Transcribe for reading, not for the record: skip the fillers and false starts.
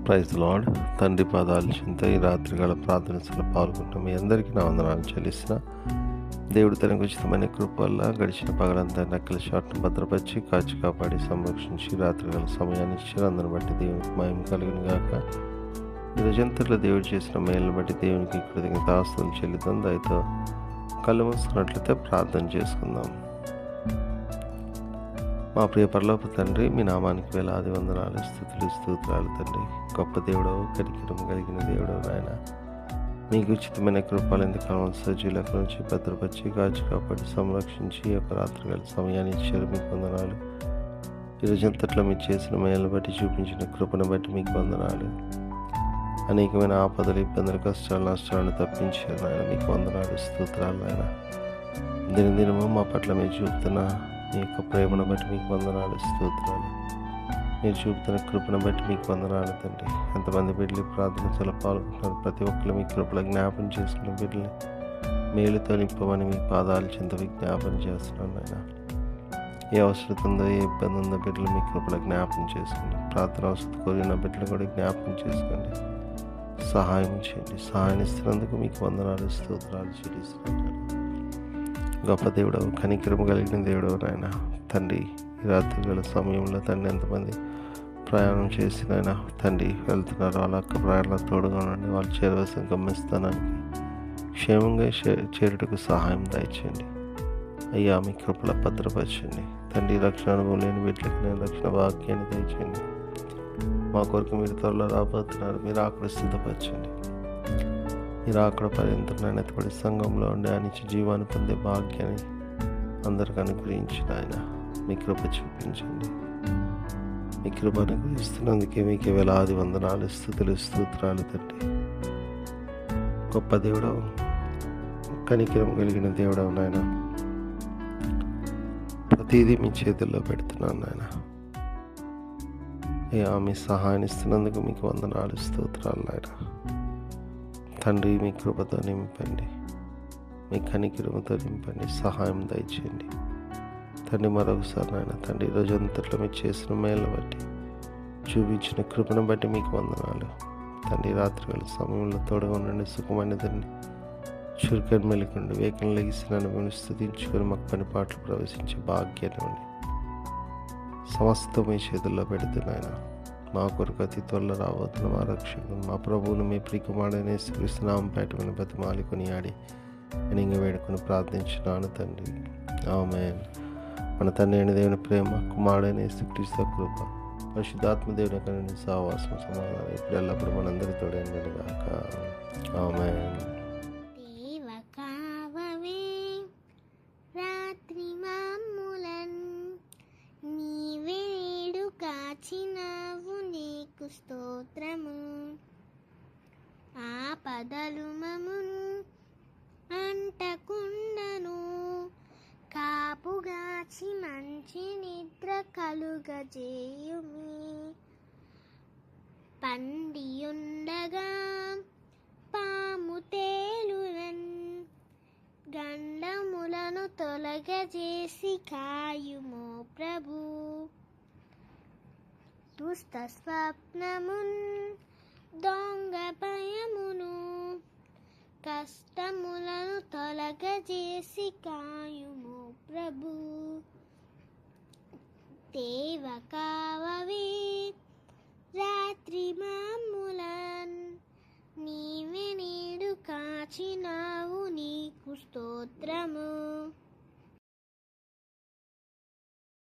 Praise lord. తండ్రి పాదాలు చింత ఈ రాత్రికాల ప్రార్థనలో పాల్గొంటాం. మీ అందరికీ నా వందనాలు చెల్లిస్తున్న దేవుడు తనకు ఉచితమైన కృప వల్ల గడిచిన పగలంతా నక్కల షాట్ను భద్రపరిచి కాచి కాపాడి సంరక్షించి రాత్రికాల సమయాన్ని ఇచ్చారు. అందరిని బట్టి దేవునికి మహిమ కలుగును గాక. ఈ రోజంతట్లో దేవుడు చేసిన మేలును బట్టి దేవునికి కృతజ్ఞతాస్తుతులు చెల్లిద్దాం. దయతో కళ్ళు మూసుకున్నట్లయితే ప్రార్థన చేసుకుందాం. మా ప్రియ పరలోక తండ్రి, మీ నామానికి వేలాది వందనాలు, స్తుతులు, స్తోత్రాలు తండ్రి. గొప్ప దేవుడవు, కనికరం కలిగిన దేవుడవు నాయన. మీకు ఉచితమైన కృపలు ఎంతకాలం సజీవులకు నుంచి భద్రపరిచి కాచి కాపాడి సంరక్షించి ఈ యొక్క రాత్రికాల సమయాన్ని ఇచ్చారు. మీకు వందనాలు. ఈ రోజంతట్లో మీరు చేసిన మేలును బట్టి చూపించిన కృపను బట్టి మీకు వందనాలు. అనేకమైన ఆపదలు, ఇబ్బందులు, కష్టాలు, నష్టాలను తప్పించారు నాయన. మీకు వందనాలు, స్తోత్రాలు నాయన. దినదినము మా పట్ల మీరు చూపుతున్న మీ యొక్క ప్రేమను బట్టి మీకు వందనాలు, స్తోత్రాలు. మీరు చూపుతున్న కృపను బట్టి మీకు వందనాలు తండ్రి. ఎంతమంది బిడ్డలు ప్రార్థనలో పాల్గొంటున్నారు, ప్రతి ఒక్కరు మీ కృపలో జ్ఞాపం చేసుకున్న బిడ్డలు మేలుతో నింపమని మీ పాదాలు చింత జ్ఞాపం చేస్తున్నాను నాయన. ఏ అవసరం ఉందో, ఏ ఇబ్బంది ఉందో బిడ్డలు మీ కృపలో జ్ఞాపం చేసుకోండి. ప్రార్థన అవసరం కోరిన బిడ్డలు కూడా జ్ఞాపకం చేసుకోండి. సహాయం చేయండి. సహాయం ఇస్తున్నందుకు మీకు వందనాలు, స్తోత్రాలు చెల్లిస్తున్నాను. గొప్ప దేవుడవు, కనికరం కలిగిన దేవుడవు నాయన. తండ్రి, ఈ రాత్రికాల సమయంలో తండ్రి ఎంతమంది ప్రయాణం చేసినైనా తండ్రి వెళ్తున్నారు, వాళ్ళ యొక్క ప్రయాణంలో తోడుగా ఉండండి. వాళ్ళు చేరవలసిన గమ్యస్థానానికి క్షేమంగా చేరుటకు సహాయం దయచేయండి అయ్యా. మీ కృపల భద్రపరచండి తండ్రి. రక్షణ అనుభవం లేని వీటికి నేను రక్షణ వాక్యాన్ని దయచేయండి. మా కొరకు మీరు త్వరలో రాబోతున్నారు. మీరు అక్కడ సిద్ధపరచండి. మీరు అక్కడ పర్యంతరం ఎత్తబడి సంఘంలో ఉండే అనిచి జీవాన్ని పొందే భాగ్యాన్ని అందరికి అనుగ్రహించిన ఆయన మీ కృప చూపించండి. మీ కృప అనుగ్రహిస్తున్నందుకే మీకు వేలాది వందనాలు, స్తుతులు, స్తోత్రాలు తండ్రి. గొప్ప దేవుడవు, కనికరం కలిగిన దేవుడవు నాయన. ప్రతిదీ మీ చేతుల్లో పెడుతున్నాను నాయన. మీ సహాయాన్ని ఇస్తున్నందుకు మీకు వందనాలు, స్తోత్రాలు నాయన. తండ్రి, మీ కృపతో నింపండి, మీ కనికరముతో నింపండి, సహాయం దయచేయండి తండ్రి. మరొకసారి నాయన తండ్రి, ఈరోజు అంతట్లో మీరు చేసిన మేళ్ళ బట్టి చూపించిన కృపను బట్టి మీకు వందనాలు తండ్రి. రాత్రివేళ సమయంలో తోడుగా ఉండండి, సుఖమైన తండ్రి. చురుకని మెలుకండి, వేగం లెగిసిన మిమ్మల్ని స్తుతించుకొని మాకు పని పాటలు ప్రవేశించే భాగ్యాన్ని ఉండి సమస్తం మీ చేతుల్లో పెడుతున్నాయన. మా కొరకు అతి త్వరలో రాబోతున్న మా రక్షకుడు, మా ప్రభువును, మీ ప్రియకుమారుడైన యేసుక్రీస్తునామం పేటమని బతిమాలి కొనియాడి నేను వేడుకొని ప్రార్థించున్నాను తండ్రి. ఆమేన్. మన తండ్రి అయిన దేవుని ప్రేమ, కుమారుడైన యేసుక్రీస్తు కృప, పరిశుద్ధాత్మ దేవుని యొక్క సహవాసం, సమాధానం ఇప్పుడు ఎల్లప్పుడు మనందరితో గాక. ఆమేన్. స్తోత్రము. ఆపదలు మమును అంటకుండను, కాపుగాచి మంచి నిద్ర కలుగజేయుమి. పండియుండగా పాము తేలునన్, గండములను తొలగజేసి కాయుమో ప్రభు. దుష్ట స్వప్నమున్, దొంగ భయమును, కష్టములను తొలగజేసి కాయుము ప్రభు. దేవ కావవే రాత్రి మమ్ములన్, నీవే నేడు కాచినావు, నీకు స్తోత్రము.